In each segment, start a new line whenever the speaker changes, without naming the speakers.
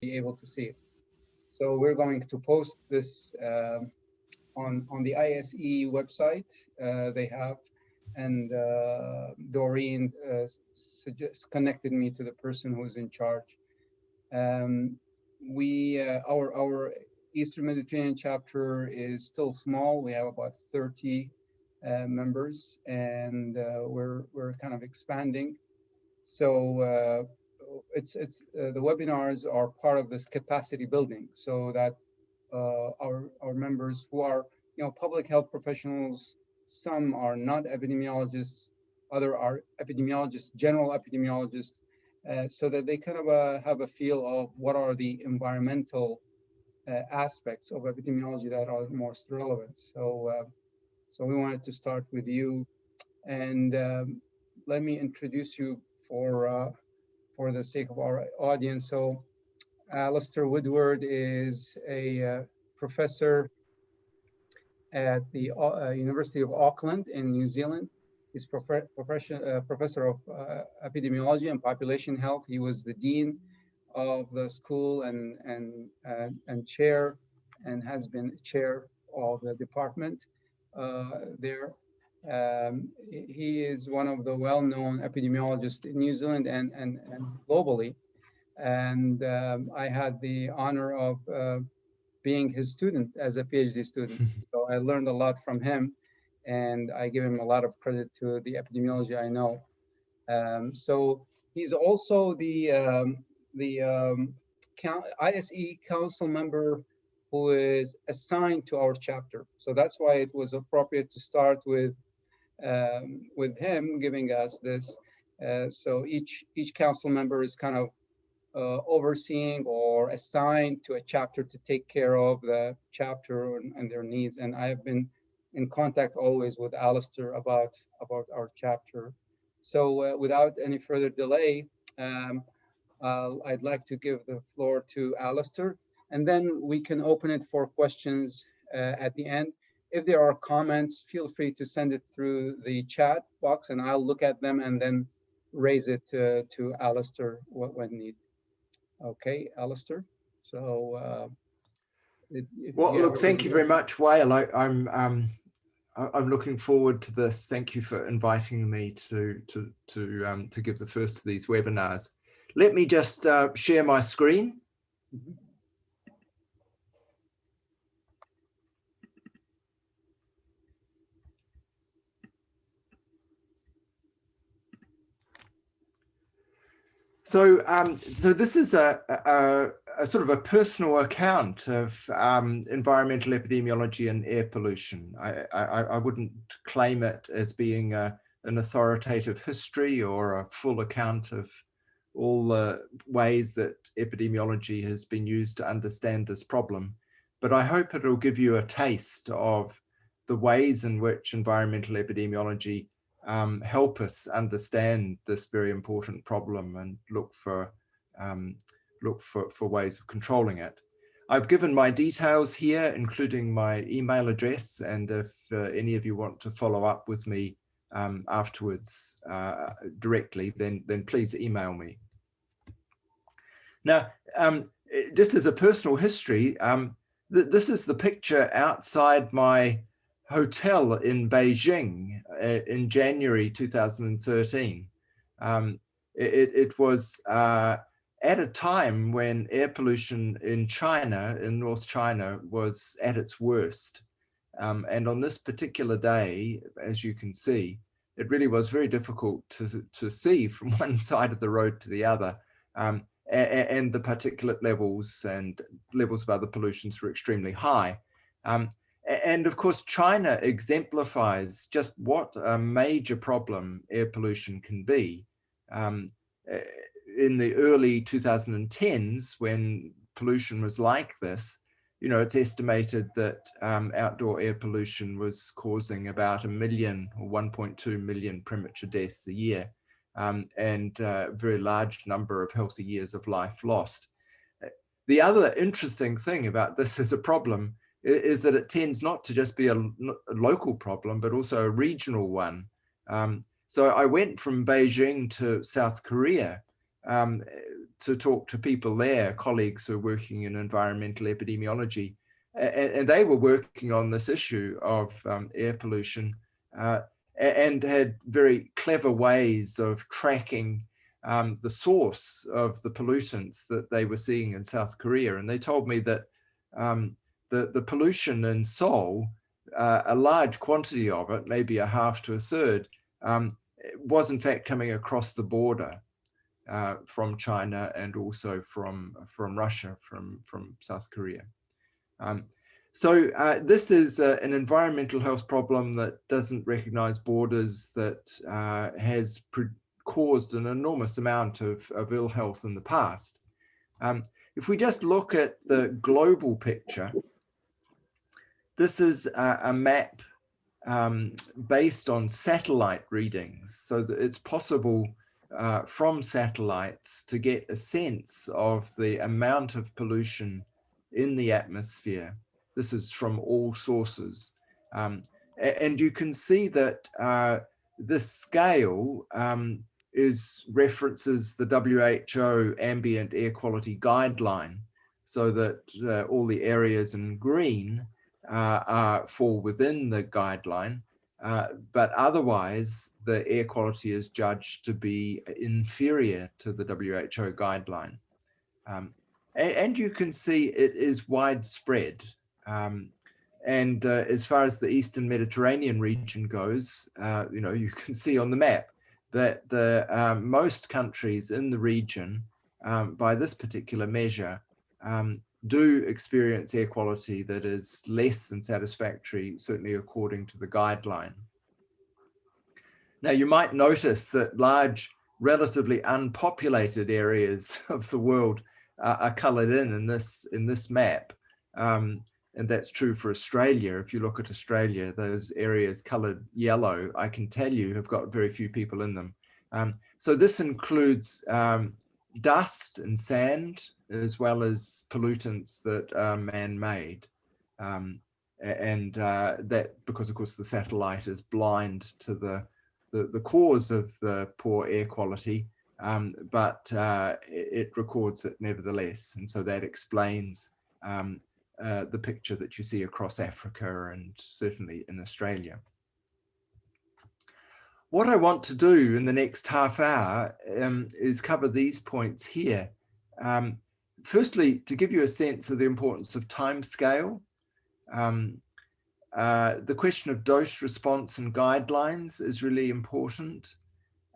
be able to see it. So we're going to post this on the ISE website they have, and Doreen connected me to the person who's in charge. Our Eastern Mediterranean chapter is still small. We have about 30 members, and we're kind of expanding. So the webinars are part of this capacity building, so that our members who are public health professionals, some are not epidemiologists, other are epidemiologists, general epidemiologists, so that they kind of have a feel of what are the environmental aspects of epidemiology that are most relevant. So we wanted to start with you, and let me introduce you for the sake of our audience. So Alistair Woodward is a professor at the University of Auckland in New Zealand. He's professor of epidemiology and population health. He was the dean of the school and chair, and has been chair of the department there. He is one of the well-known epidemiologists in New Zealand and globally. And I had the honor of being his student as a PhD student. So I learned a lot from him, and I give him a lot of credit to the epidemiology I know. So he's also the ISE council member who is assigned to our chapter. So that's why it was appropriate to start with him giving us this. So each council member is kind of overseeing or assigned to a chapter to take care of the chapter and their needs. And I have been in contact always with Alistair about our chapter. So without any further delay, I'd like to give the floor to Alistair, and then we can open it for questions at the end. If there are comments, feel free to send it through the chat box, and I'll look at them and then raise it to Alistair when needed. Okay, Alistair. So,
well, look, thank you very much, Wael. I'm looking forward to this. Thank you for inviting me to give the first of these webinars. Let me just share my screen.
Mm-hmm.
So, so this is a sort of a personal account of environmental epidemiology and air pollution. I wouldn't claim it as being an authoritative history or a full account of all the ways that epidemiology has been used to understand this problem, but I hope it'll give you a taste of the ways in which environmental epidemiology help us understand this very important problem and look for ways of controlling it. I've given my details here, including my email address, and if any of you want to follow up with me afterwards directly, then please email me. Now, just as a personal history, this is the picture outside my hotel in Beijing in January 2013. It was at a time when air pollution in China, in North China, was at its worst. And on this particular day, as you can see, it really was very difficult to see from one side of the road to the other. And the particulate levels and levels of other pollutions were extremely high. And of course, China exemplifies just what a major problem air pollution can be. In the early 2010s, when pollution was like this, you know, it's estimated that outdoor air pollution was causing about 1 million or 1.2 million premature deaths a year, and a very large number of healthy years of life lost. The other interesting thing about this as a problem is that it tends not to just be a local problem, but also a regional one. So I went from Beijing to South Korea to talk to people there, colleagues who are working in environmental epidemiology, and they were working on this issue of air pollution and had very clever ways of tracking the source of the pollutants that they were seeing in South Korea. And they told me that the pollution in Seoul, a large quantity of it, maybe a half to a third, was in fact coming across the border from China and also from Russia, from South Korea. So this is an environmental health problem that doesn't recognize borders, that has caused an enormous amount of ill health in the past. If we just look at the global picture, this is a map based on satellite readings, so that it's possible from satellites to get a sense of the amount of pollution in the atmosphere. This is from all sources. And you can see that this scale references the WHO ambient air quality guideline, so that all the areas in green fall within the guideline, but otherwise the air quality is judged to be inferior to the WHO guideline. And you can see it is widespread. And as far as the Eastern Mediterranean region goes, you can see on the map that the most countries in the region, by this particular measure, do experience air quality that is less than satisfactory, certainly according to the guideline. Now, you might notice that large, relatively unpopulated areas of the world are coloured in this map. And that's true for Australia. If you look at Australia, those areas coloured yellow, I can tell you, have got very few people in them. So this includes dust and sand, as well as pollutants that are man-made. That, because of course the satellite is blind to the cause of the poor air quality, but it records it nevertheless. And so that explains the picture that you see across Africa and certainly in Australia. What I want to do in the next half hour is cover these points here. Firstly, to give you a sense of the importance of time scale, the question of dose response and guidelines is really important.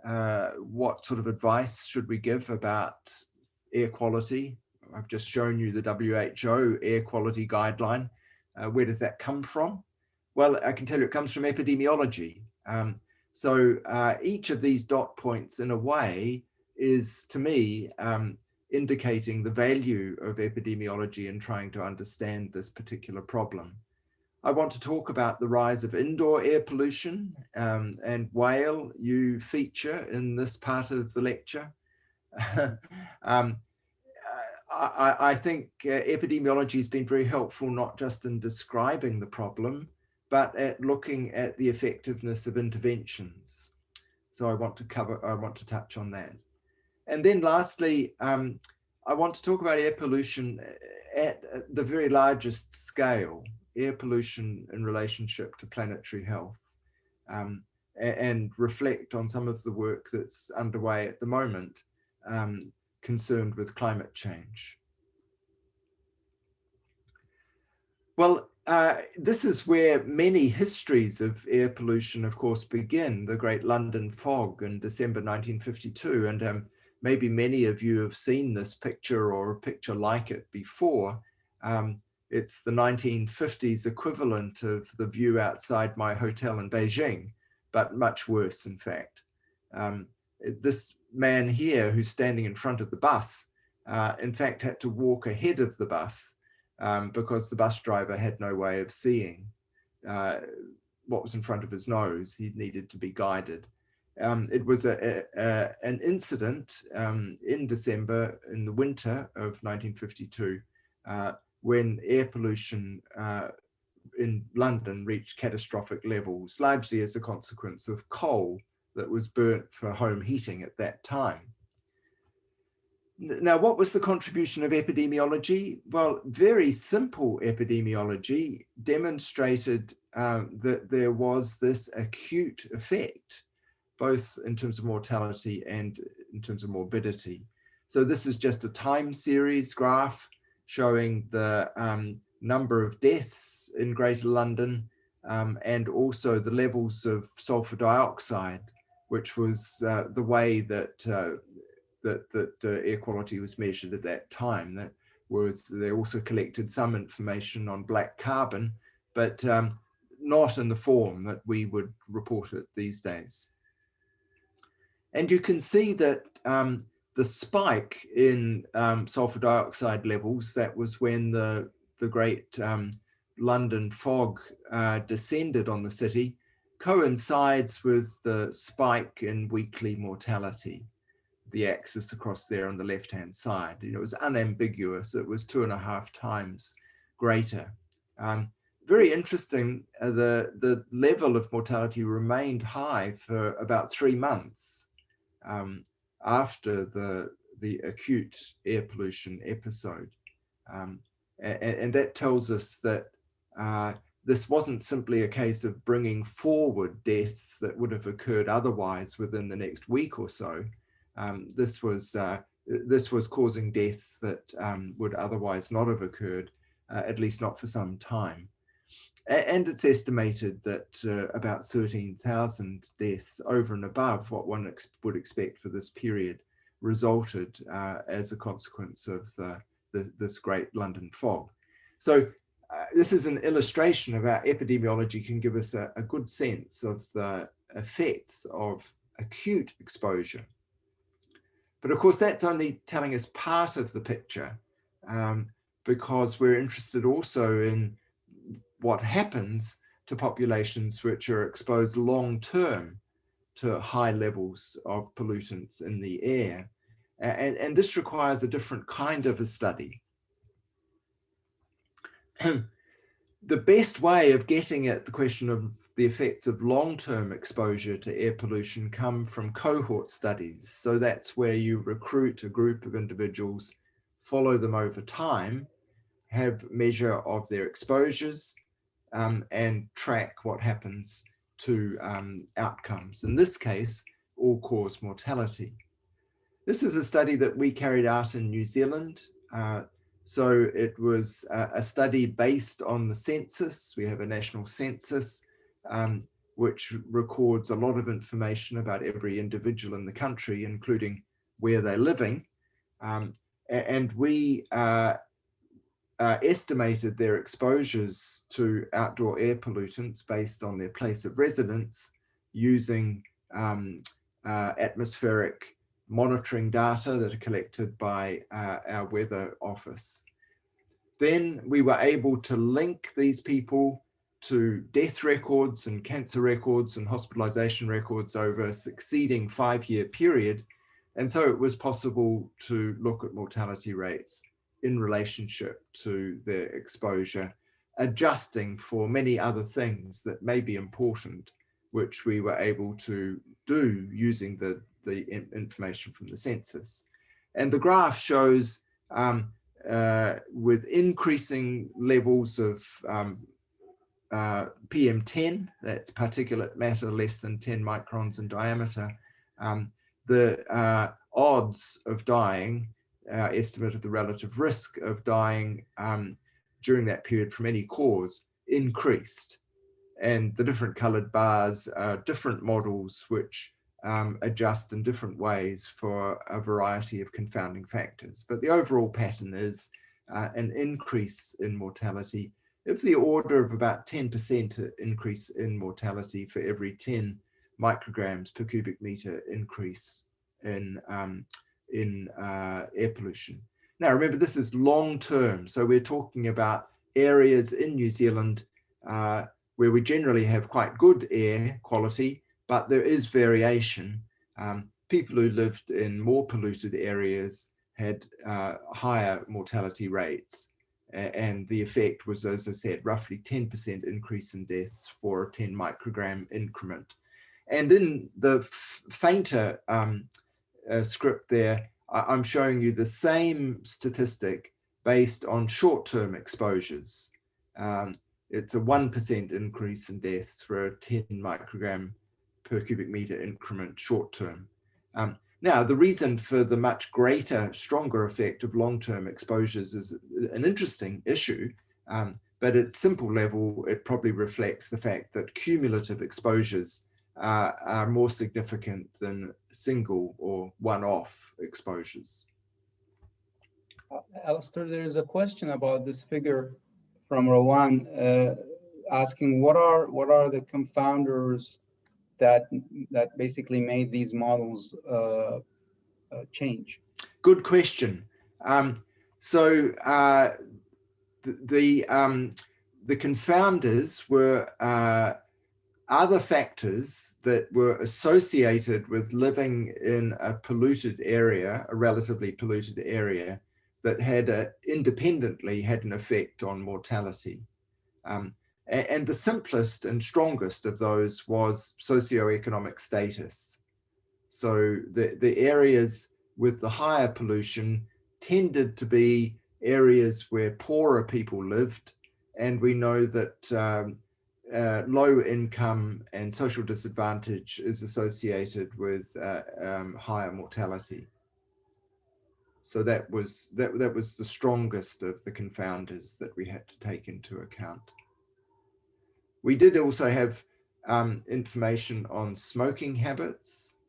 What sort of advice should we give about air quality? I've just shown you the WHO air quality guideline. Where does that come from? Well, I can tell you it comes from epidemiology. So each of these dot points, in a way, is, to me, indicating the value of epidemiology in trying to understand this particular problem. I want to talk about the rise of indoor air pollution, and whale you feature in this part of the lecture. I think epidemiology has been very helpful, not just in describing the problem, but at looking at the effectiveness of interventions. So I want to touch on that. And then lastly, I want to talk about air pollution at the very largest scale, air pollution in relationship to planetary health, and reflect on some of the work that's underway at the moment concerned with climate change. Well, this is where many histories of air pollution, of course, begin. The Great London Fog in December 1952, and maybe many of you have seen this picture or a picture like it before. It's the 1950s equivalent of the view outside my hotel in Beijing, but much worse, in fact. This man here who's standing in front of the bus, in fact, had to walk ahead of the bus because the bus driver had no way of seeing what was in front of his nose. He needed to be guided. It was an incident in December, in the winter of 1952, when air pollution in London reached catastrophic levels, largely as a consequence of coal that was burnt for home heating at that time. Now, what was the contribution of epidemiology? Well, very simple epidemiology demonstrated that there was this acute effect, both in terms of mortality and in terms of morbidity. So this is just a time series graph showing the number of deaths in Greater London and also the levels of sulfur dioxide, which was the way that air quality was measured at that time. That was, they also collected some information on black carbon, but not in the form that we would report it these days. And you can see that the spike in sulfur dioxide levels, that was when the great London fog descended on the city, coincides with the spike in weekly mortality. The axis across there on the left-hand side. You know, it was unambiguous. It was 2.5 times greater. Very interesting, the level of mortality remained high for about 3 months after the acute air pollution episode. And that tells us that this wasn't simply a case of bringing forward deaths that would have occurred otherwise within the next week or so. This was causing deaths that would otherwise not have occurred, at least not for some time. And it's estimated that about 13,000 deaths over and above what one would expect for this period resulted as a consequence of this great London fog. So this is an illustration of how epidemiology can give us a good sense of the effects of acute exposure. But of course, that's only telling us part of the picture, because we're interested also in what happens to populations which are exposed long-term to high levels of pollutants in the air. And this requires a different kind of a study. The best way of getting at the question of the effects of long-term exposure to air pollution come from cohort studies. So that's where you recruit a group of individuals, follow them over time, have measure of their exposures, and track what happens to outcomes. In this case, all-cause mortality. This is a study that we carried out in New Zealand. So it was a study based on the census. We have a national census, which records a lot of information about every individual in the country, including where they're living. And we estimated their exposures to outdoor air pollutants based on their place of residence using atmospheric monitoring data that are collected by our weather office. Then we were able to link these people to death records and cancer records and hospitalization records over a succeeding 5-year period. And so it was possible to look at mortality rates in relationship to their exposure, adjusting for many other things that may be important, which we were able to do using the information from the census. And the graph shows with increasing levels of PM10, that's particulate matter less than 10 microns in diameter, the odds of dying, estimate of the relative risk of dying during that period from any cause increased. And the different colored bars are different models which adjust in different ways for a variety of confounding factors. But the overall pattern is an increase in mortality of the order of about 10% increase in mortality for every 10 micrograms per cubic meter increase in air pollution. Now, remember, this is long term. So we're talking about areas in New Zealand where we generally have quite good air quality, but there is variation. People who lived in more polluted areas had higher mortality rates. And the effect was, as I said, roughly 10% increase in deaths for a 10 microgram increment. And in the fainter script there, I'm showing you the same statistic based on short-term exposures. It's a 1% increase in deaths for a 10 microgram per cubic meter increment short-term. Now, the reason for the much greater, stronger effect of long-term exposures is an interesting issue, but at simple level, it probably reflects the fact that cumulative exposures are more significant than single or one-off exposures.
Alistair, there is a question about this figure from Rowan asking what are the confounders that basically made these models change?
Good question. So the confounders were other factors that were associated with living in a polluted area, a relatively polluted area, that had independently had an effect on mortality. And the simplest and strongest of those was socioeconomic status. So the areas with the higher pollution tended to be areas where poorer people lived, and we know that low income and social disadvantage is associated with higher mortality. So that was the strongest of the confounders that we had to take into account. We did also have information on smoking habits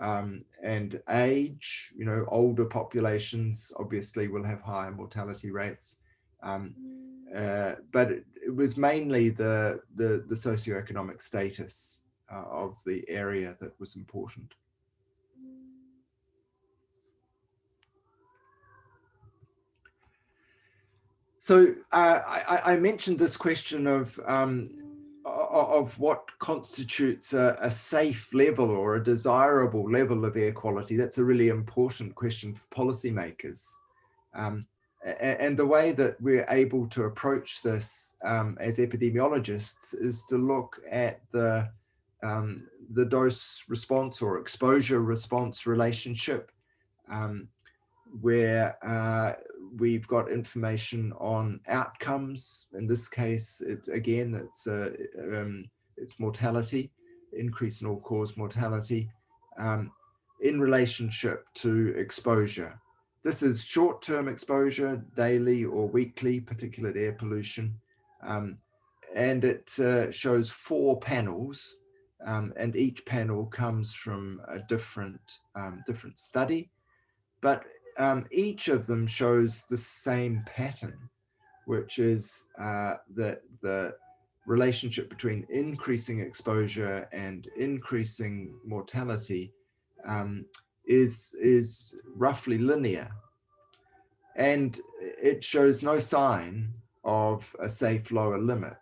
and age. You know, older populations obviously will have higher mortality rates, but it was mainly the socioeconomic status of the area that was important. So I mentioned this question of what constitutes a safe level or a desirable level of air quality. That's a really important question for policymakers. And the way that we're able to approach this as epidemiologists is to look at the dose response or exposure response relationship, where we've got information on outcomes. In this case, it's mortality, increase in all-cause mortality, in relationship to exposure. This is short-term exposure, daily or weekly particulate air pollution, and it shows 4 panels, and each panel comes from a different study, but each of them shows the same pattern, which is that the relationship between increasing exposure and increasing mortality is roughly linear. And it shows no sign of a safe lower limit.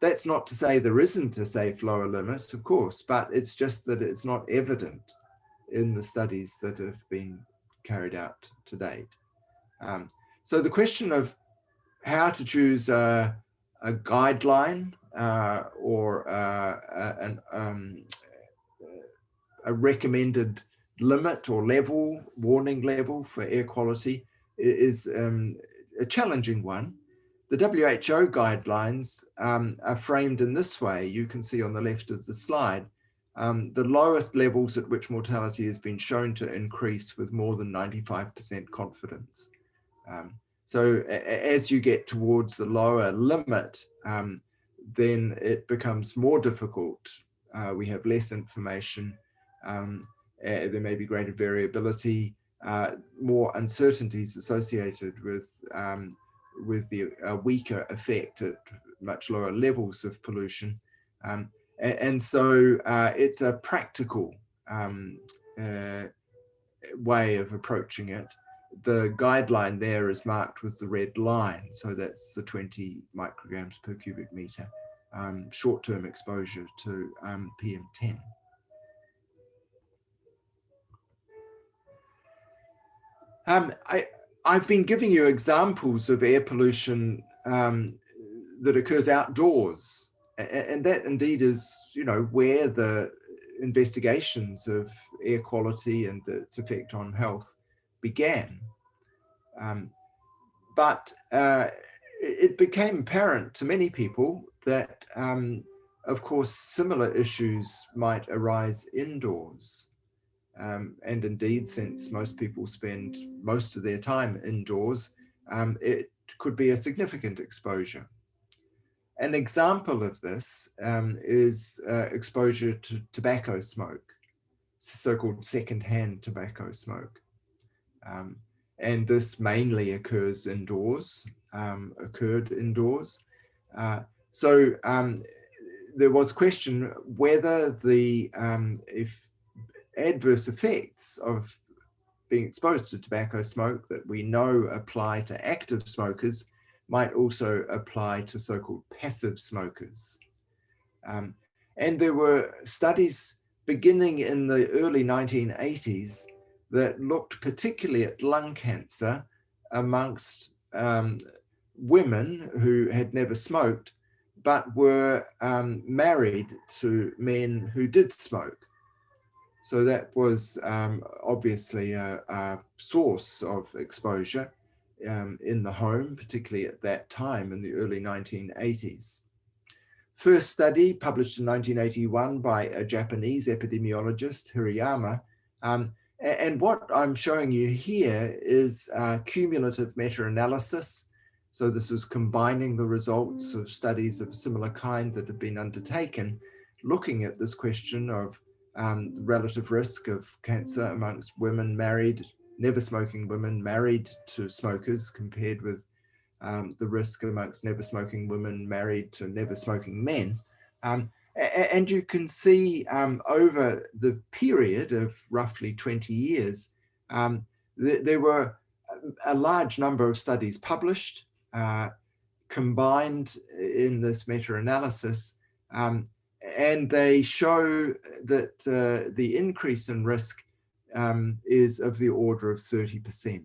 That's not to say there isn't a safe lower limit, of course, but it's just that it's not evident in the studies that have been carried out to date. So the question of how to choose a guideline or a recommended limit or level, warning level for air quality is a challenging one. The WHO guidelines are framed in this way. You can see on the left of the slide, the lowest levels at which mortality has been shown to increase with more than 95% confidence. So as you get towards the lower limit, then it becomes more difficult. We have less information. There may be greater variability, more uncertainties associated with the weaker effect at much lower levels of pollution. And so it's a practical way of approaching it. The guideline there is marked with the red line. So that's the 20 micrograms per cubic meter, short-term exposure to PM10. I've been giving you examples of air pollution that occurs outdoors. And that indeed is, you know, where the investigations of air quality and its effect on health began. But it became apparent to many people that, of course, similar issues might arise indoors. And indeed, since most people spend most of their time indoors, it could be a significant exposure. An example of this is exposure to tobacco smoke, so-called secondhand tobacco smoke. And this mainly occurs indoors, occurred indoors. So there was question whether the if adverse effects of being exposed to tobacco smoke that we know apply to active smokers might also apply to so-called passive smokers. And there were studies beginning in the early 1980s that looked particularly at lung cancer amongst women who had never smoked, but were married to men who did smoke. So that was obviously a source of exposure in the home, particularly at that time in the early 1980s. First study published in 1981 by a Japanese epidemiologist, Hirayama. And what I'm showing you here is cumulative meta-analysis. So this is combining the results of studies of a similar kind that have been undertaken, looking at this question of the relative risk of cancer amongst women married, never smoking women married to smokers compared with the risk amongst never smoking women married to never smoking men. And you can see over the period of roughly 20 years, there were a large number of studies published, combined in this meta-analysis, and they show that the increase in risk is of the order of 30%.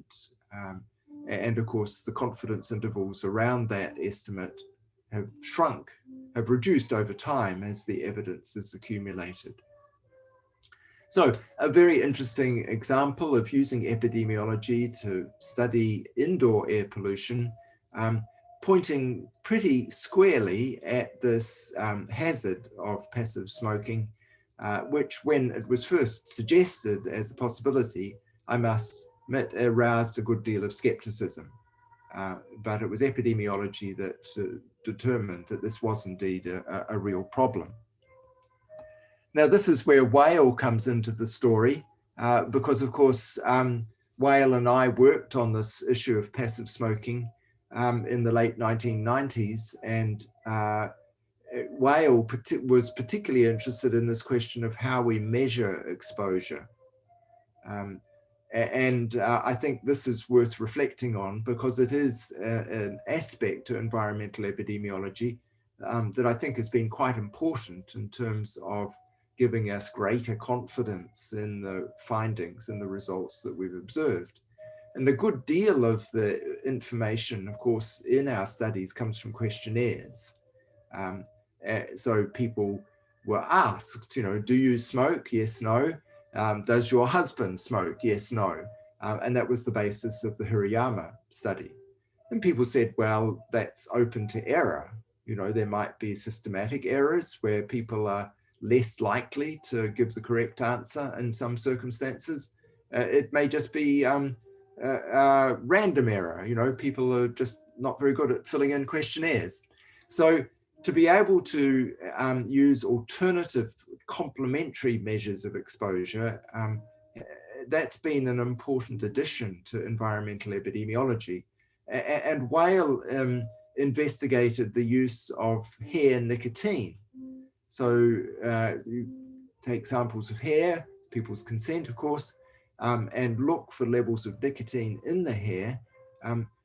And of course, the confidence intervals around that estimate have shrunk, have reduced over time as the evidence is accumulated. So a very interesting example of using epidemiology to study indoor air pollution, pointing pretty squarely at this hazard of passive smoking, which when it was first suggested as a possibility, I must admit, aroused a good deal of skepticism. But it was epidemiology that determined that this was indeed a real problem. Now, this is where Whale comes into the story, because of course, Whale and I worked on this issue of passive smoking in the late 1990s, and Whale was particularly interested in this question of how we measure exposure. And I think this is worth reflecting on because it is an aspect to environmental epidemiology that I think has been quite important in terms of giving us greater confidence in the findings and the results that we've observed. And a good deal of the information, of course, in our studies comes from questionnaires. So people were asked, you know, do you smoke? Yes, no. Does your husband smoke? Yes, no. And that was the basis of the Hirayama study. And people said, well, that's open to error. You know, there might be systematic errors where people are less likely to give the correct answer in some circumstances. It may just be random error. You know, people are just not very good at filling in questionnaires. So to be able to use alternative complementary measures of exposure, that's been an important addition to environmental epidemiology. And Whale investigated the use of hair nicotine. So you take samples of hair, people's consent, of course, and look for levels of nicotine in the hair.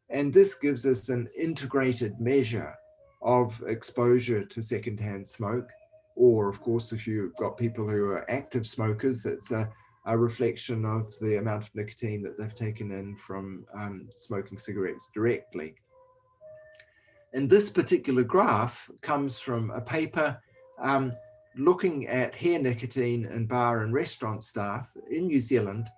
And this gives us an integrated measure of exposure to secondhand smoke. Or, of course, if you've got people who are active smokers, it's a reflection of the amount of nicotine that they've taken in from smoking cigarettes directly. And this particular graph comes from a paper looking at hair nicotine in bar and restaurant staff in New Zealand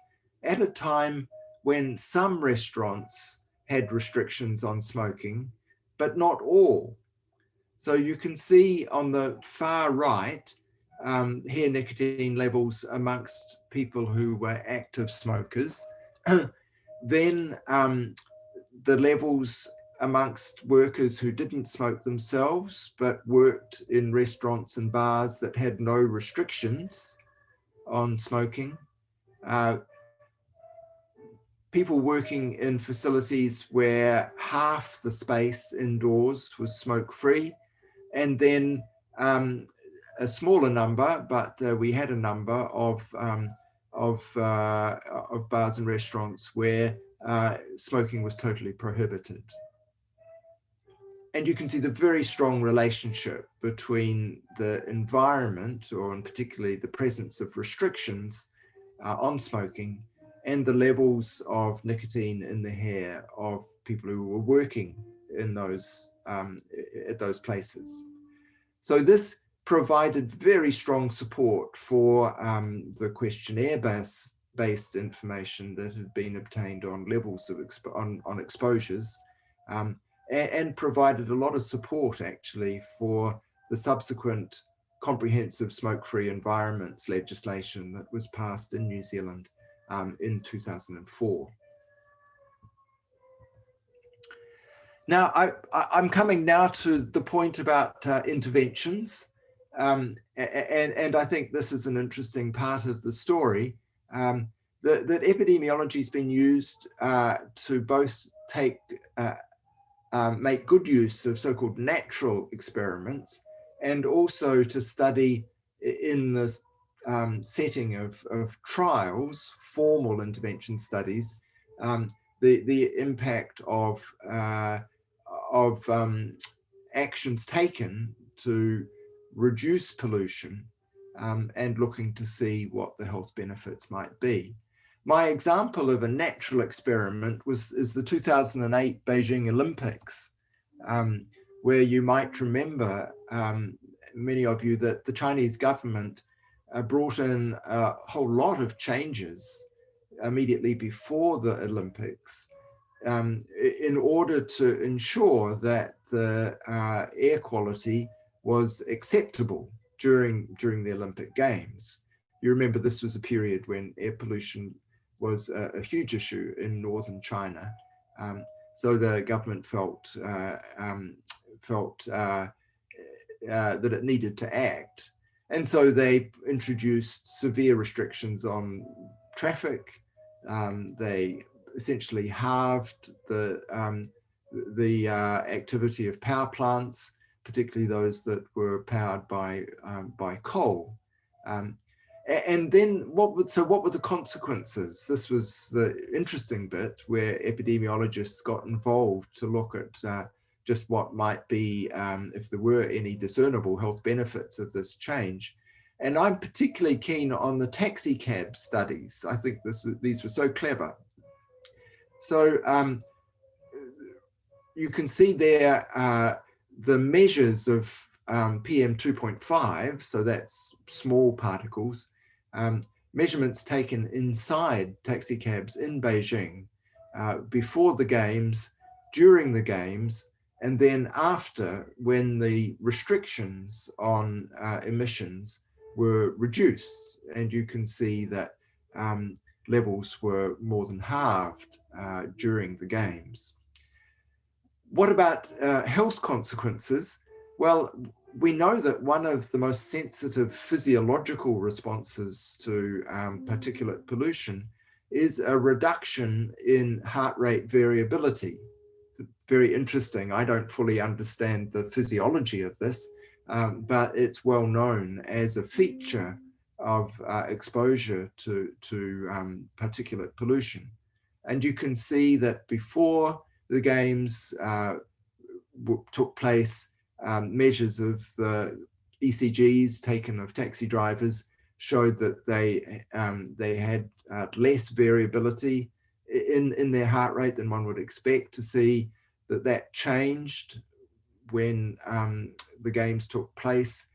at a time when some restaurants had restrictions on smoking, but not all. So you can see on the far right, here nicotine levels amongst people who were active smokers. Then the levels amongst workers who didn't smoke themselves, but worked in restaurants and bars that had no restrictions on smoking. People working in facilities where half the space indoors was smoke-free, and then a smaller number, but we had a number of bars and restaurants where smoking was totally prohibited. And you can see the very strong relationship between the environment, or in particularly the presence of restrictions on smoking, and the levels of nicotine in the hair of people who were working in those at those places. So this provided very strong support for the questionnaire-based information that had been obtained on levels of on exposures, and provided a lot of support actually for the subsequent comprehensive smoke-free environments legislation that was passed in New Zealand in 2004. Now, I'm coming now to the point about interventions, and I think this is an interesting part of the story, that epidemiology has been used to both make good use of so-called natural experiments, and also to study in the setting of trials, formal intervention studies, the impact of actions taken to reduce pollution, and looking to see what the health benefits might be. My example of a natural experiment is the 2008 Beijing Olympics, where you might remember, many of you, that the Chinese government brought in a whole lot of changes immediately before the Olympics, in order to ensure that the air quality was acceptable during the Olympic Games. You remember this was a period when air pollution was a huge issue in northern China. So the government felt that it needed to act. And so they introduced severe restrictions on traffic. They essentially halved the activity of power plants, particularly those that were powered by coal. And then what were the consequences? This was the interesting bit where epidemiologists got involved to look at just what might be, if there were any discernible health benefits of this change. And I'm particularly keen on the taxi cab studies. I think these were so clever. So you can see there the measures of PM 2.5, so that's small particles, measurements taken inside taxi cabs in Beijing before the games, during the games, and then after, when the restrictions on emissions were reduced. And you can see that levels were more than halved during the games. What about health consequences? Well, we know that one of the most sensitive physiological responses to particulate pollution is a reduction in heart rate variability. Very interesting. I don't fully understand the physiology of this, but it's well known as a feature of exposure to particulate pollution. And you can see that before the games took place, measures of the ECGs taken of taxi drivers showed that they had less variability in their heart rate than one would expect to see. That changed when the games took place,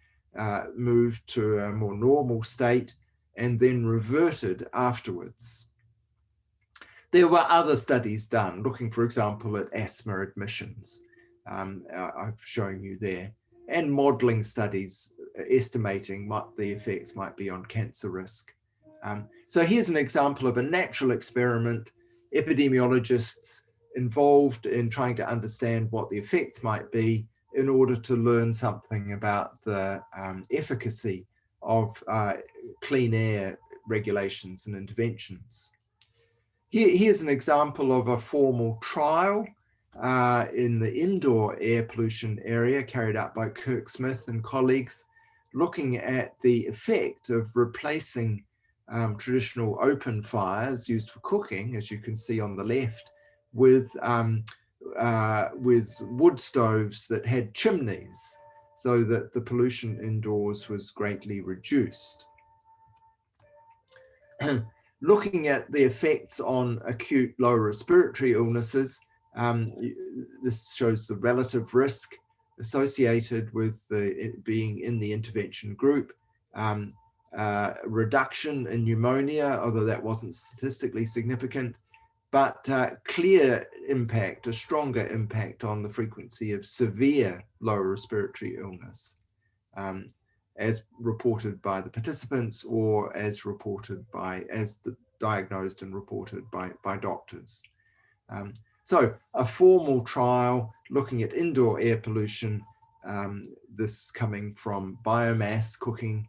moved to a more normal state, and then reverted afterwards. There were other studies done looking, for example, at asthma admissions. I'm showing you there, and modeling studies estimating what the effects might be on cancer risk. So here's an example of a natural experiment, epidemiologists involved in trying to understand what the effects might be in order to learn something about the efficacy of clean air regulations and interventions. Here's an example of a formal trial in the indoor air pollution area carried out by Kirk Smith and colleagues, looking at the effect of replacing traditional open fires used for cooking, as you can see on the left, with wood stoves that had chimneys, so that the pollution indoors was greatly reduced. Looking at the effects on acute lower respiratory illnesses, this shows the relative risk associated with being in the intervention group, reduction in pneumonia, although that wasn't statistically significant, but clear impact, a stronger impact on the frequency of severe lower respiratory illness, as reported by the participants or as reported by, diagnosed and reported by doctors. So a formal trial looking at indoor air pollution, this coming from biomass cooking,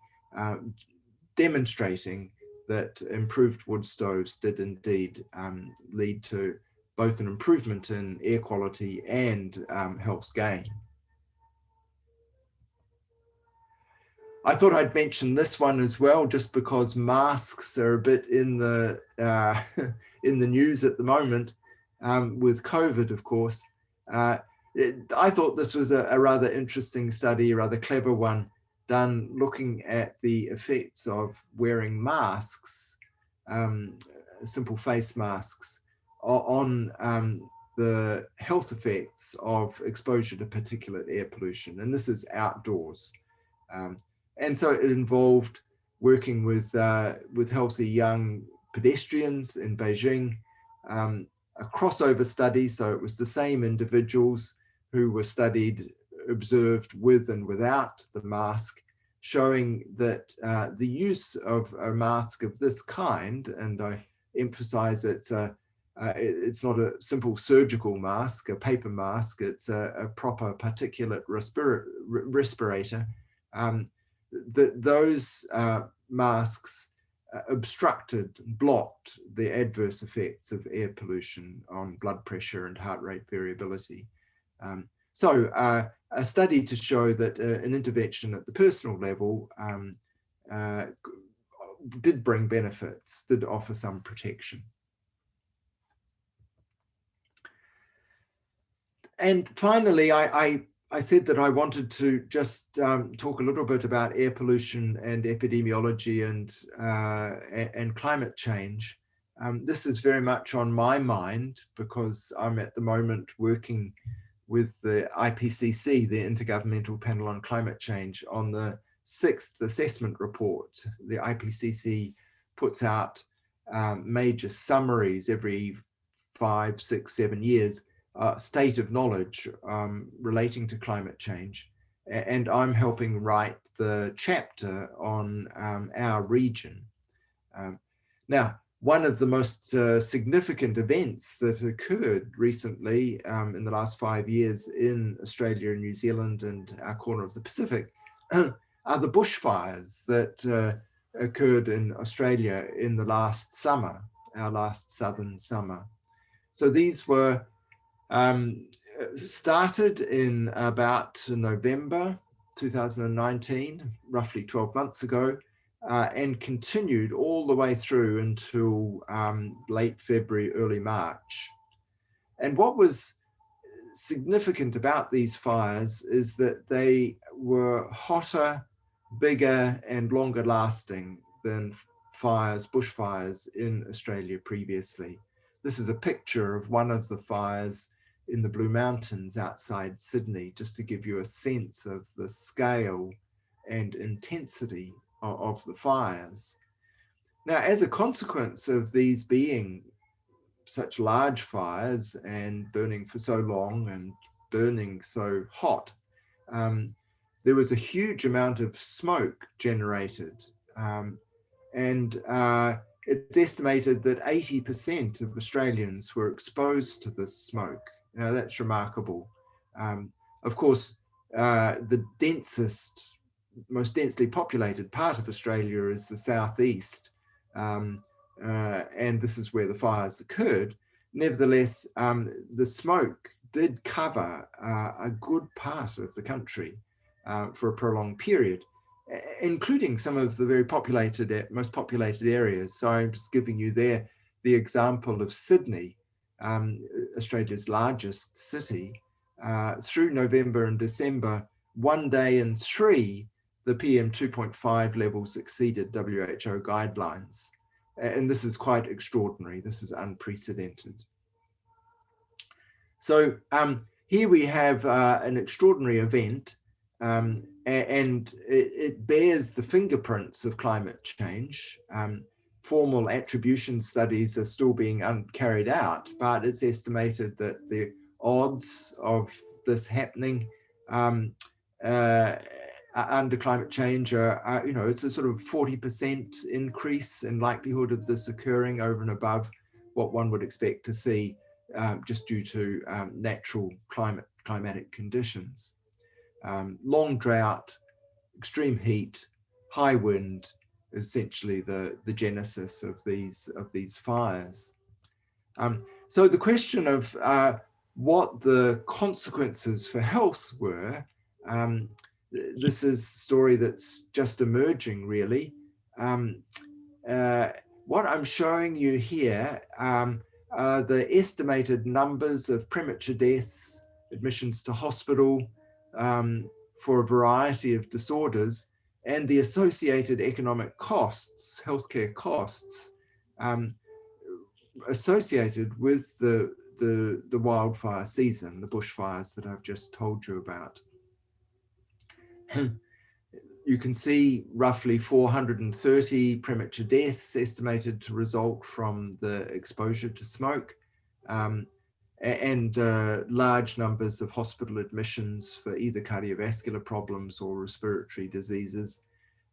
demonstrating that improved wood stoves did indeed lead to both an improvement in air quality and health gain. I thought I'd mention this one as well, just because masks are a bit in the news at the moment with COVID, of course. I thought this was a rather interesting study, a rather clever one, done looking at the effects of wearing masks, simple face masks, on the health effects of exposure to particulate air pollution. And this is outdoors. And so it involved working with healthy young pedestrians in Beijing, a crossover study. So it was the same individuals who were studied, observed with and without the mask, showing that the use of a mask of this kind, and I emphasize it's not a simple surgical mask, a paper mask, it's a proper particulate respirator, that those masks obstructed, blocked the adverse effects of air pollution on blood pressure and heart rate variability. So a study to show that an intervention at the personal level did bring benefits, did offer some protection. And finally, I said that I wanted to just talk a little bit about air pollution and epidemiology and climate change. This is very much on my mind because I'm at the moment working with the IPCC, the Intergovernmental Panel on Climate Change, on the 6th assessment report. The IPCC puts out major summaries every 5, 6, 7 years, state of knowledge relating to climate change. And I'm helping write the chapter on our region. Now, one of the most significant events that occurred recently in the last 5 years in Australia and New Zealand and our corner of the Pacific are the bushfires that occurred in Australia in the last summer, our last southern summer. So these were started in about November 2019, roughly 12 months ago, and continued all the way through until late February, early March. And what was significant about these fires is that they were hotter, bigger, and longer lasting than bushfires in Australia previously. This is a picture of one of the fires in the Blue Mountains outside Sydney, just to give you a sense of the scale and intensity of the fires. Now, as a consequence of these being such large fires and burning for so long and burning so hot, there was a huge amount of smoke generated. And it's estimated that 80% of Australians were exposed to this smoke. Now, that's remarkable. Of course, the densest, most densely populated part of Australia is the southeast, and this is where the fires occurred. Nevertheless, the smoke did cover a good part of the country for a prolonged period, including some of the very populated, most populated areas. So I'm just giving you there the example of Sydney, Australia's largest city. Through November and December, 1 day in 3, the PM 2.5 levels exceeded WHO guidelines. And this is quite extraordinary. This is unprecedented. So here we have an extraordinary event, and it bears the fingerprints of climate change. Formal attribution studies are still being carried out, but it's estimated that the odds of this happening under climate change are, it's a sort of 40% increase in likelihood of this occurring over and above what one would expect to see just due to natural climatic conditions. Long drought, extreme heat, high wind, essentially the genesis of these fires. So the question of what the consequences for health were, this is a story that's just emerging, really. What I'm showing you here are the estimated numbers of premature deaths, admissions to hospital for a variety of disorders, and the associated economic costs, healthcare costs, associated with the wildfire season, the bushfires that I've just told you about. You can see roughly 430 premature deaths estimated to result from the exposure to smoke, and large numbers of hospital admissions for either cardiovascular problems or respiratory diseases.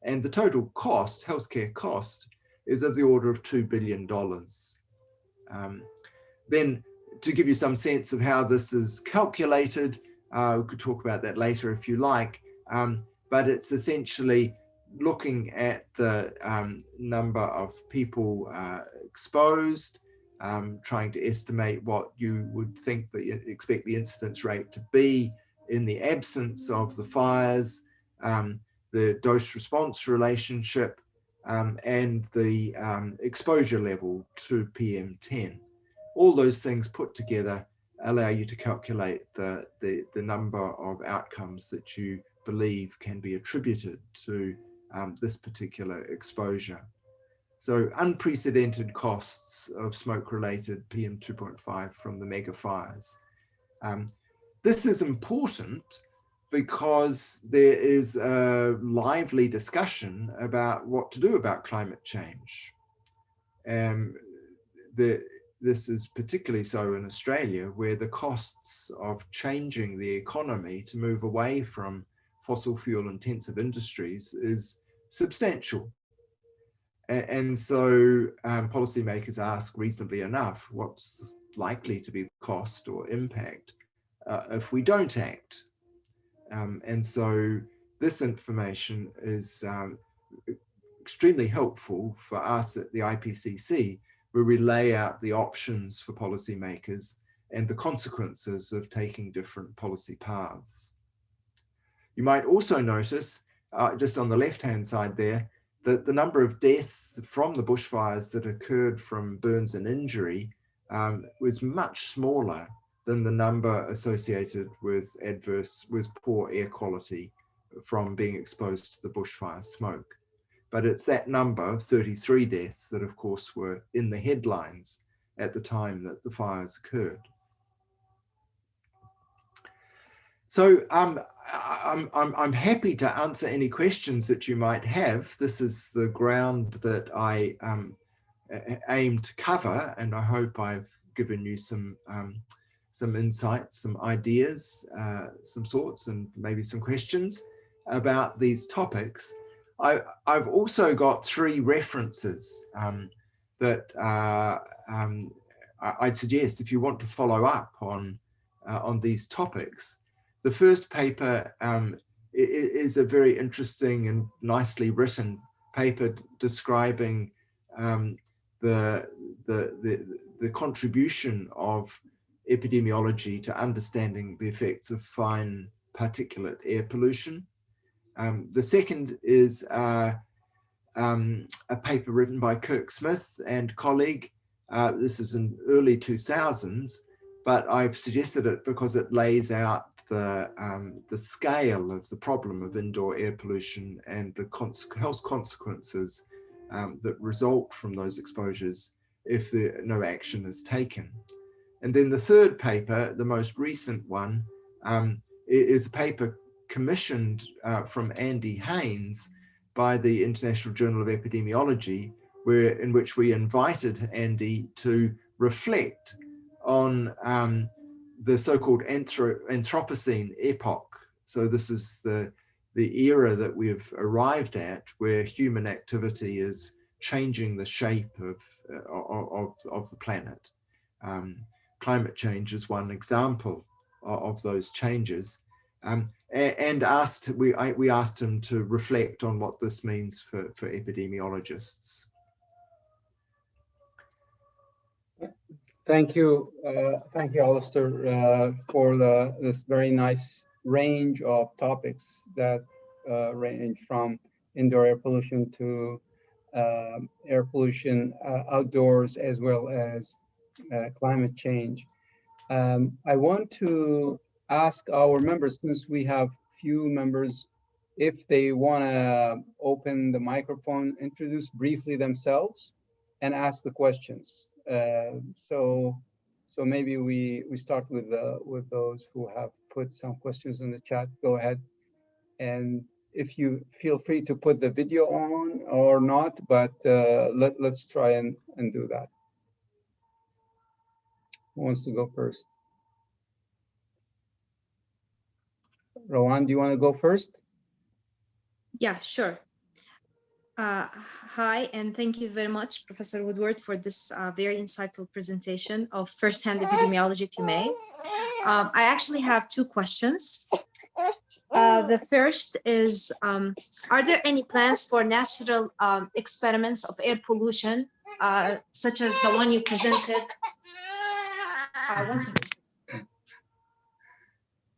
And the total cost, healthcare cost, is of the order of $2 billion. Then, to give you some sense of how this is calculated, we could talk about that later if you like, but it's essentially looking at the number of people exposed, trying to estimate what you would think that you expect the incidence rate to be in the absence of the fires, the dose-response relationship, and the exposure level to PM10. All those things put together allow you to calculate the number of outcomes that you believe can be attributed to this particular exposure. So unprecedented costs of smoke-related PM 2.5 from the mega fires. This is important because there is a lively discussion about what to do about climate change. This is particularly so in Australia, where the costs of changing the economy to move away from fossil fuel intensive industries is substantial. And so policymakers ask reasonably enough, what's likely to be the cost or impact if we don't act? And so this information is extremely helpful for us at the IPCC, where we lay out the options for policymakers and the consequences of taking different policy paths. You might also notice, just on the left-hand side there, that the number of deaths from the bushfires that occurred from burns and injury was much smaller than the number associated with poor air quality from being exposed to the bushfire smoke. But it's that number, 33 deaths, that of course were in the headlines at the time that the fires occurred. So I'm happy to answer any questions that you might have. This is the ground that I aim to cover, and I hope I've given you some insights, some ideas, some thoughts, and maybe some questions about these topics. I've also got 3 references that I'd suggest if you want to follow up on these topics. The first paper is a very interesting and nicely written paper describing the contribution of epidemiology to understanding the effects of fine particulate air pollution. The second is a paper written by Kirk Smith and colleague. This is in early 2000s, but I've suggested it because it lays out the scale of the problem of indoor air pollution and the health consequences that result from those exposures if no action is taken. And then the third paper, the most recent one, is a paper commissioned from Andy Haynes by the International Journal of Epidemiology, in which we invited Andy to reflect on the so-called Anthropocene epoch. So this is the era that we've arrived at, where human activity is changing the shape of the planet. Climate change is one example of those changes, and we asked him to reflect on what this means for epidemiologists.
Thank you, Alistair, for this very nice range of topics that range from indoor air pollution to air pollution outdoors, as well as climate change. I want to ask our members, since we have few members, if they want to open the microphone, introduce briefly themselves, and ask the questions. So maybe we start with those who have put some questions in the chat. Go ahead, and if you feel free to put the video on or not, but let's try and do that. Who wants to go first? Rowan, do you want to go first?
Yeah, sure. Hi, and thank you very much, Professor Woodward, for this very insightful presentation of first-hand epidemiology, if you may. I actually have 2 questions. The first is, are there any plans for natural experiments of air pollution, such as the one you presented?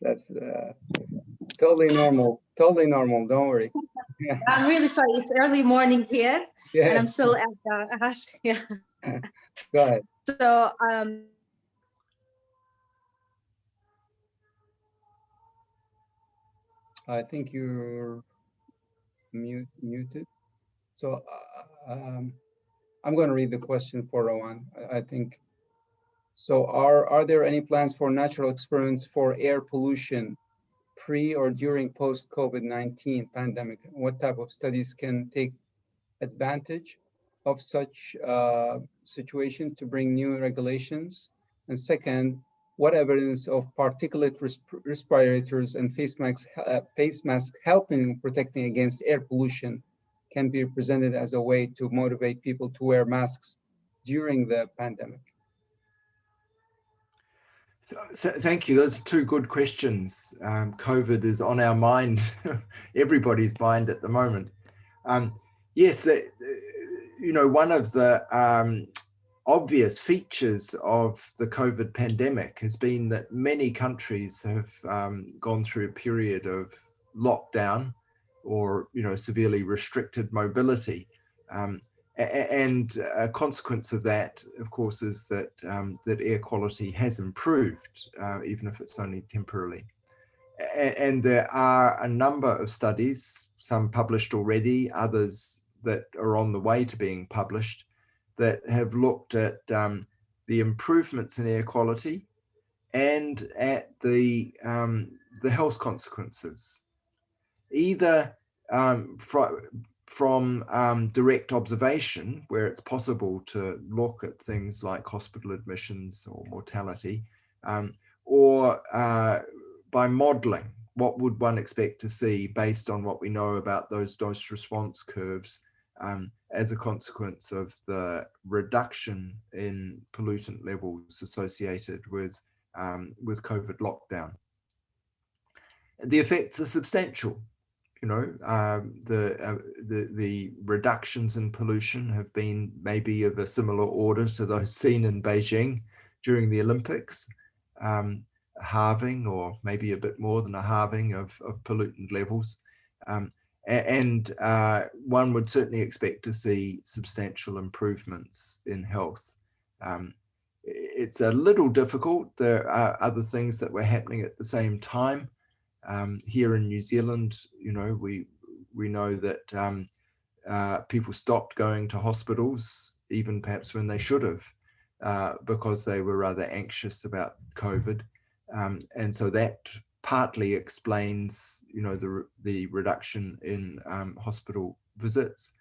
That's totally normal, don't worry.
I'm really sorry, it's early morning here, yes. And I'm still at the house. Yeah.
Go ahead.
So,
I think you're muted. So I'm going to read the question for Rowan. I think. So are there any plans for natural experiments for air pollution pre or during post-COVID-19 pandemic? What type of studies can take advantage of such situation to bring new regulations? And second, what evidence of particulate respirators and face masks helping protecting against air pollution can be presented as a way to motivate people to wear masks during the pandemic?
Thank you. Those are 2 good questions. COVID is on our mind, everybody's mind at the moment. Yes, one of the obvious features of the COVID pandemic has been that many countries have gone through a period of lockdown or severely restricted mobility. And a consequence of that, of course, is that that air quality has improved, even if it's only temporarily. And there are a number of studies, some published already, others that are on the way to being published, that have looked at the improvements in air quality and at the health consequences, either from direct observation, where it's possible to look at things like hospital admissions or mortality, or by modeling. What would one expect to see based on what we know about those dose response curves as a consequence of the reduction in pollutant levels associated with COVID lockdown? The effects are substantial. You know, the reductions in pollution have been maybe of a similar order to those seen in Beijing during the Olympics, a halving or maybe a bit more than a halving of pollutant levels. And one would certainly expect to see substantial improvements in health. It's a little difficult. There are other things that were happening at the same time. Here in New Zealand, you know, we know that people stopped going to hospitals, even perhaps when they should have, because they were rather anxious about COVID. And so that partly explains, you know, the reduction in hospital visits.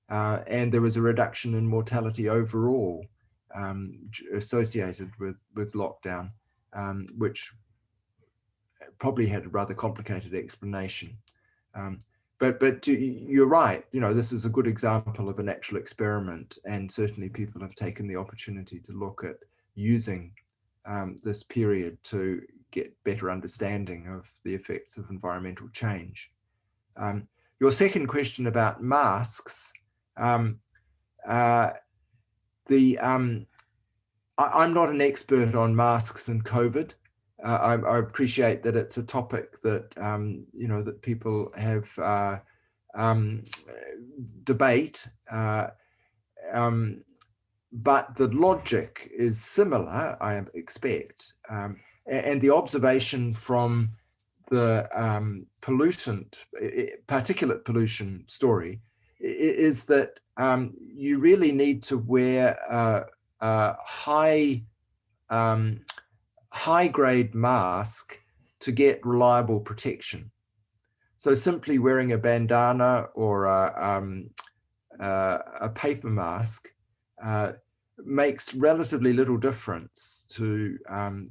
And there was a reduction in mortality overall associated with lockdown, which probably had a rather complicated explanation. But you're right, you know, this is a good example of an actual experiment, and certainly people have taken the opportunity to look at using this period to get better understanding of the effects of environmental change. Your second question about masks, I'm not an expert on masks and COVID. I appreciate that it's a topic that you know, that people have debate, but the logic is similar, I expect, and the observation from the particulate pollution story is that you really need to wear a high-grade mask to get reliable protection. So simply wearing a bandana or a paper mask makes relatively little difference to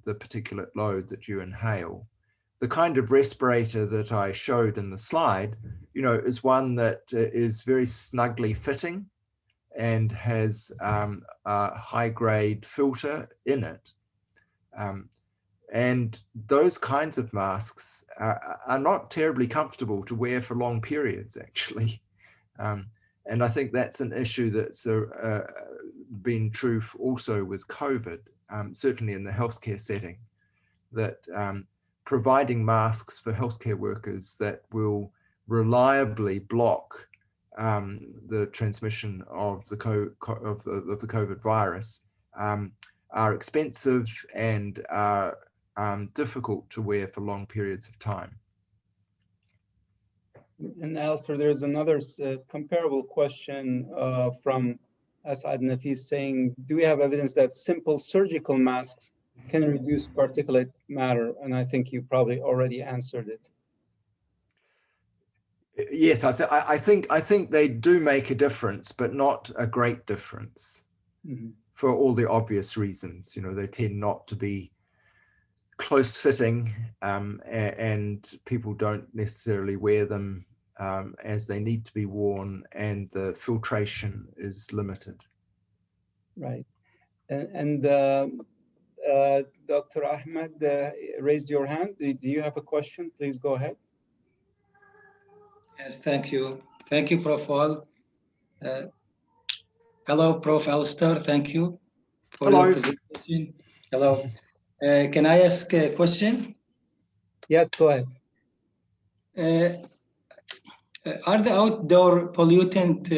the particulate load that you inhale. The kind of respirator that I showed in the slide, you know, is one that is very snugly fitting and has a high-grade filter in it. And those kinds of masks are not terribly comfortable to wear for long periods, actually. And I think that's an issue that's been true also with COVID, certainly in the healthcare setting, that providing masks for healthcare workers that will reliably block the transmission of the COVID virus are expensive and are difficult to wear for long periods of time.
And Alistair, there's another comparable question from Asad Nafis saying, do we have evidence that simple surgical masks can reduce particulate matter? And I think you probably already answered it.
Yes, I think they do make a difference, but not a great difference. Mm-hmm. For all the obvious reasons. You know, they tend not to be close fitting, and people don't necessarily wear them as they need to be worn, and the filtration is limited.
Right. And Dr. Ahmed raised your hand. Do you have a question? Please go ahead.
Yes, thank you. Thank you, Prof. Wall. Hello, Prof. Alistair. Thank you for your presentation. Hello. Can I ask a question?
Yes, go ahead.
Are the outdoor pollutant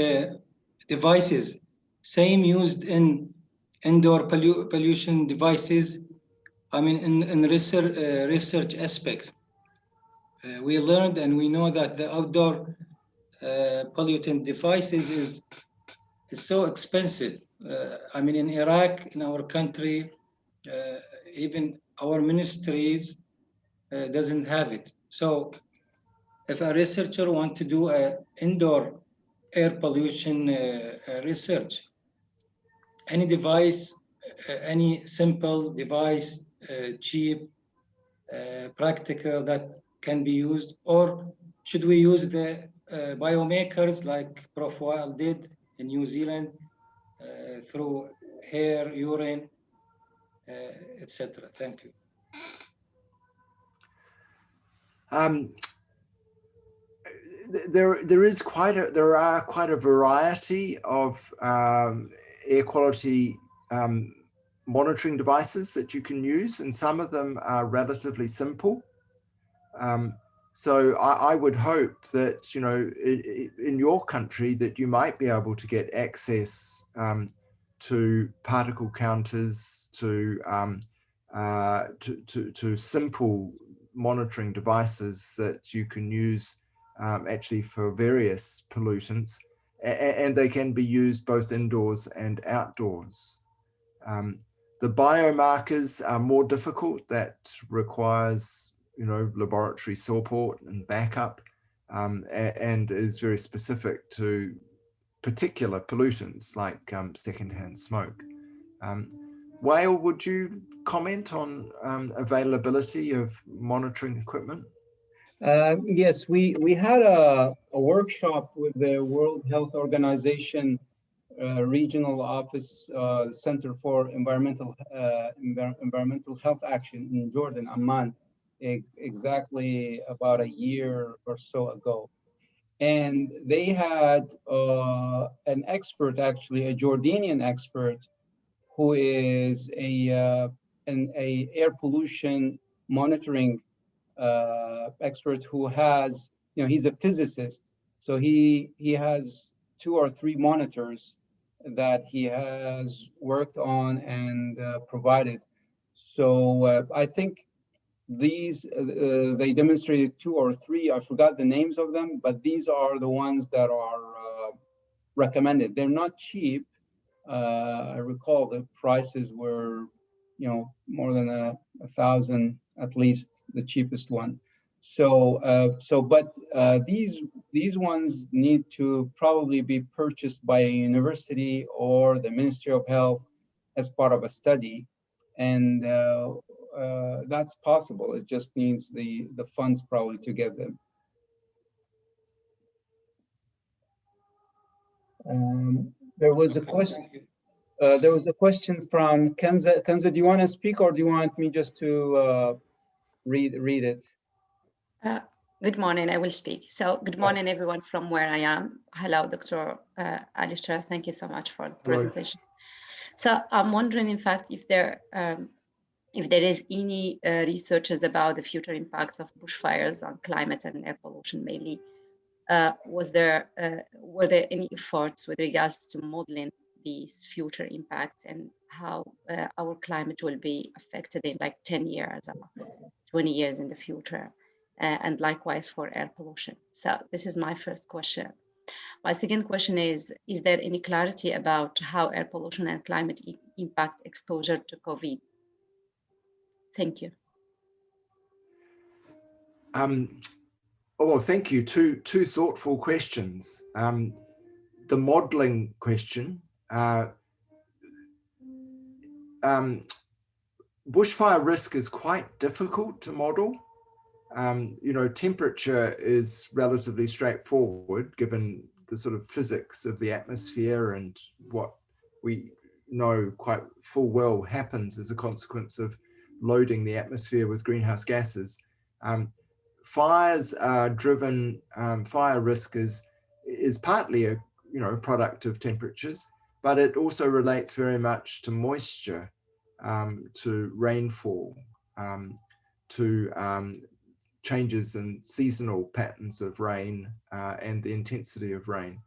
devices same used in indoor pollution devices? I mean, in research aspect, we learned and we know that the outdoor pollutant devices is so expensive. I mean, in Iraq, in our country, even our ministries doesn't have it. So if a researcher wants to do an indoor air pollution research. Any device, any simple device, cheap, practical that can be used, or should we use the biomakers like Profile did in New Zealand through hair, urine, etc.? Thank you.
There are quite a variety of air quality monitoring devices that you can use, and some of them are relatively simple. So I would hope that, you know, in your country that you might be able to get access to particle counters, to simple monitoring devices that you can use actually for various pollutants, and they can be used both indoors and outdoors. The biomarkers are more difficult. That requires, you know, laboratory support and backup, and is very specific to particular pollutants like secondhand smoke. Wael, would you comment on availability of monitoring equipment?
Yes, we had a workshop with the World Health Organization Regional Office Center for Environmental Health Action in Jordan, Amman, exactly about a year or so ago. And they had an expert, actually a Jordanian expert, who is an air pollution monitoring expert who has, you know, he's a physicist. So he has 2 or 3 monitors that he has worked on and provided. So I think these, they demonstrated 2 or 3, I forgot the names of them, but these are the ones that are recommended. They're not cheap. I recall the prices were, you know, more than 1,000, at least the cheapest one. So, but these ones need to probably be purchased by a university or the Ministry of Health as part of a study, and that's possible. It just needs the funds probably to get them. There was a question. There was a question from Kenza. Kenza, do you want to speak, or do you want me just to read it?
Good morning. I will speak. So, good morning, everyone, from where I am. Hello, Dr. Alistair. Thank you so much for the presentation. So, I'm wondering, in fact, if there is any researches about the future impacts of bushfires on climate and air pollution, mainly. Were there any efforts with regards to modeling these future impacts and how our climate will be affected in like 10 years or 20 years in the future, and likewise for air pollution? So this is my first question. My second question is there any clarity about how air pollution and climate impact exposure to COVID? Thank you.
Oh, thank you. Two thoughtful questions. The modeling question. Bushfire risk is quite difficult to model. You know, temperature is relatively straightforward given the sort of physics of the atmosphere and what we know quite full well happens as a consequence of loading the atmosphere with greenhouse gases. Fires are driven, fire risk is partly a product of temperatures, but it also relates very much to moisture, to rainfall, to changes in seasonal patterns of rain and the intensity of rain.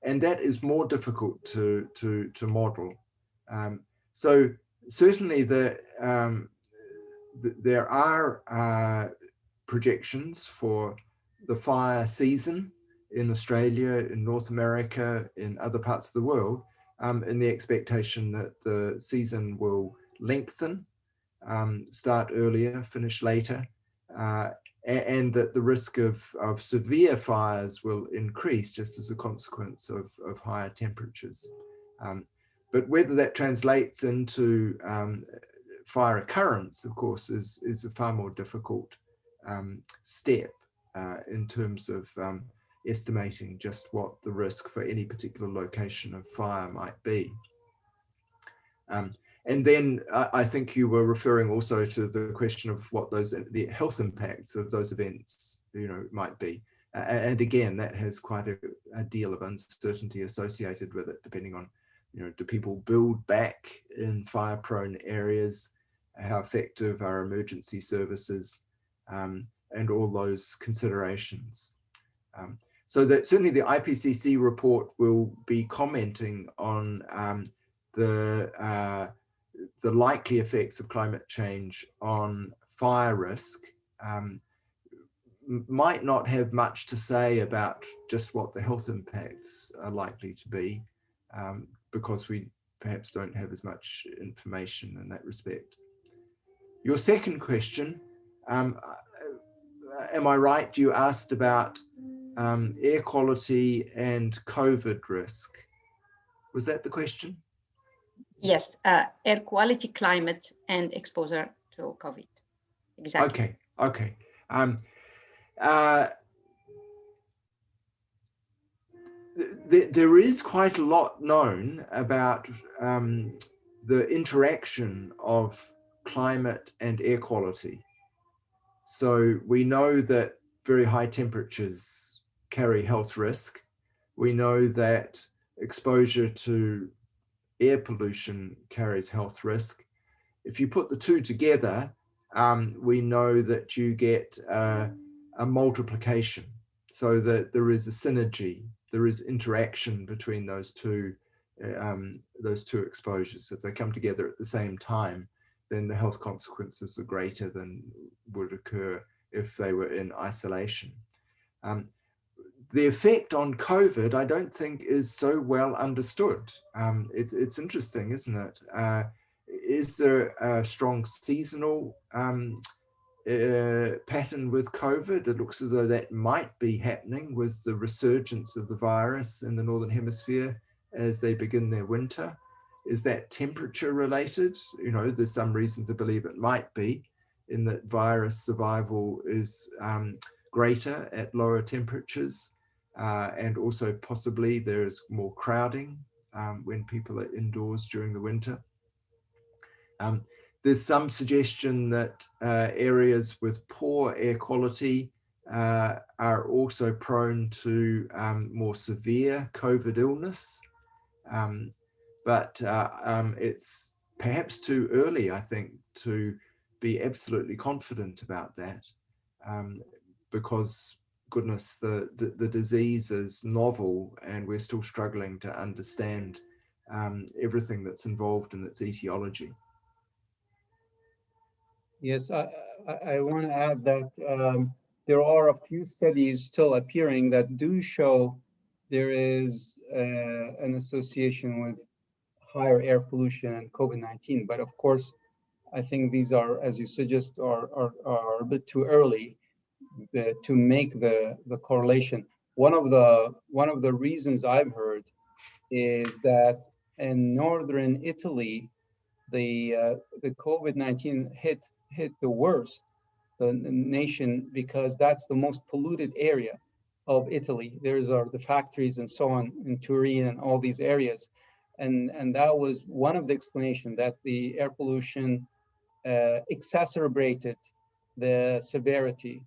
And that is more difficult to model. So certainly there are projections for the fire season in Australia, in North America, in other parts of the world, in the expectation that the season will lengthen, start earlier, finish later, and that the risk of severe fires will increase just as a consequence of higher temperatures. But whether that translates into fire occurrence, of course, is a far more difficult step in terms of estimating just what the risk for any particular location of fire might be. And then I think you were referring also to the question of what the health impacts of those events, might be. And again, that has quite a deal of uncertainty associated with it, depending on, do people build back in fire-prone areas? How effective are emergency services? And all those considerations. So that certainly the IPCC report will be commenting on the likely effects of climate change on fire risk. Might not have much to say about just what the health impacts are likely to be, because we perhaps don't have as much information in that respect. Your second question, am I right? You asked about air quality and COVID risk. Was that the question?
Yes, air quality, climate, and exposure to COVID. Exactly.
Okay. There is quite a lot known about the interaction of climate and air quality. So we know that very high temperatures carry health risk. We know that exposure to air pollution carries health risk. If you put the two together, we know that you get a multiplication, so that there is a synergy, there is interaction between those two exposures. If they come together at the same time, then the health consequences are greater than would occur if they were in isolation. The effect on COVID, I don't think, is so well understood. It's interesting, isn't it? Is there a strong seasonal pattern with COVID? It looks as though that might be happening with the resurgence of the virus in the Northern Hemisphere as they begin their winter. Is that temperature related? There's some reason to believe it might be, in that virus survival is greater at lower temperatures. And also possibly there's more crowding when people are indoors during the winter. There's some suggestion that areas with poor air quality are also prone to more severe COVID illness. But it's perhaps too early, I think, to be absolutely confident about that, because goodness, the disease is novel and we're still struggling to understand everything that's involved in its etiology.
Yes, I want to add that there are a few studies still appearing that do show there is an association with higher air pollution and COVID-19. But of course, I think these are, as you suggest, are a bit too early to make the correlation. One of the reasons I've heard is that in northern Italy, the COVID-19 hit the worst, the nation, because that's the most polluted area of Italy. There's the factories and so on in Turin and all these areas. And that was one of the explanations, that the air pollution exacerbated the severity.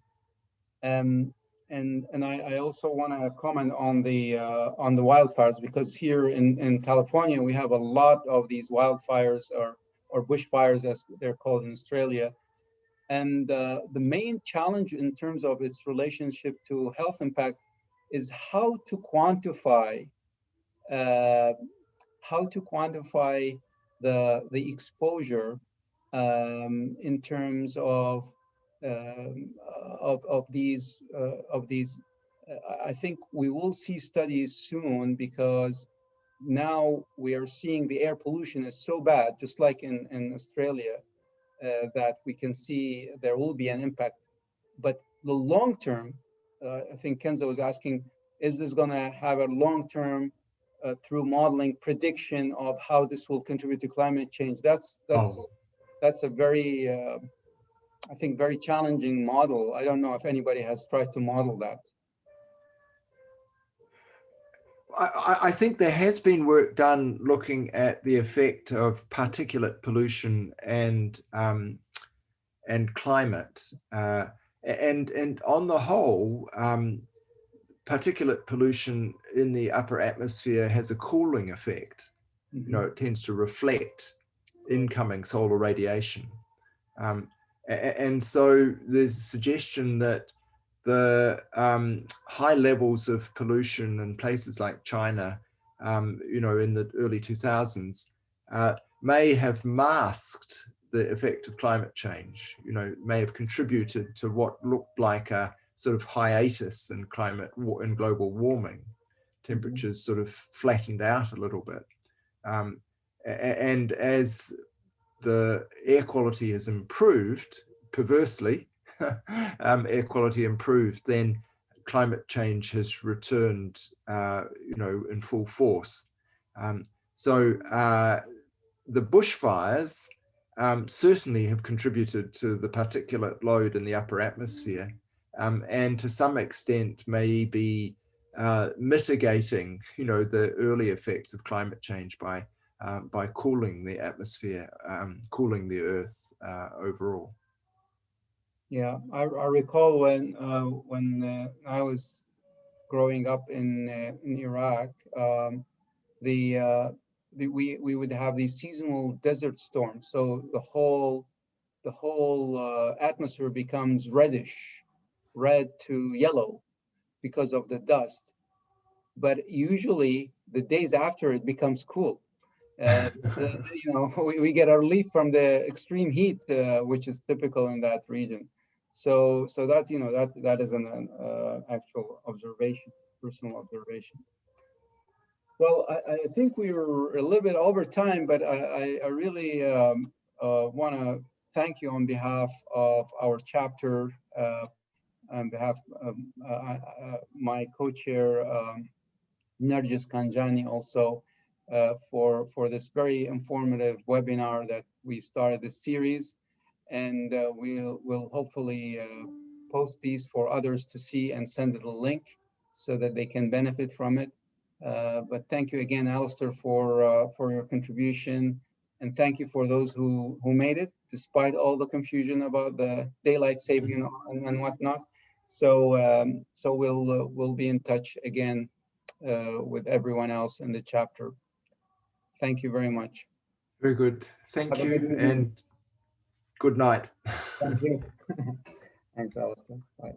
And I also want to comment on the wildfires, because here in California we have a lot of these wildfires or bushfires, as they're called in Australia. And the main challenge in terms of its relationship to health impact is how to quantify the exposure in terms of these. I think we will see studies soon, because now we are seeing the air pollution is so bad, just like in Australia, that we can see there will be an impact. But long term, I think Kenza was asking, is this going to have a long term through modeling prediction of how this will contribute to climate change? That's a very, I think, very challenging model. I don't know if anybody has tried to model that.
I think there has been work done looking at the effect of particulate pollution and climate, and on the whole, particulate pollution in the upper atmosphere has a cooling effect. You know, it tends to reflect incoming solar radiation, and so there's a suggestion that the high levels of pollution in places like China, you know, in the early 2000s, may have masked the effect of climate change, you know, may have contributed to what looked like a sort of hiatus in global warming. Temperatures sort of flattened out a little bit. And as the air quality has improved, perversely, air quality improved, then climate change has returned, you know, in full force. So the bushfires certainly have contributed to the particulate load in the upper atmosphere, and to some extent may be mitigating, you know, the early effects of climate change by cooling the atmosphere, cooling the earth overall.
Yeah, I recall when I was growing up in Iraq, we would have these seasonal desert storms. So the whole atmosphere becomes reddish, red to yellow, because of the dust. But usually the days after it becomes cool. You know, we get a relief from the extreme heat, which is typical in that region. So that, you know, that is an actual observation, personal observation. Well, I think we were a little bit over time, but I really want to thank you on behalf of our chapter, on behalf of my co-chair, Nargis Kanjani, also for this very informative webinar that we started this series, and we'll hopefully post these for others to see and send it a link so that they can benefit from it. But thank you again, Alistair, for your contribution, and thank you for those who made it despite all the confusion about the daylight saving and whatnot. So so we'll be in touch again with everyone else in the chapter. Thank you very much.
Very good. Thank you, and good night.
Thank you. Thanks, Alistair. Bye.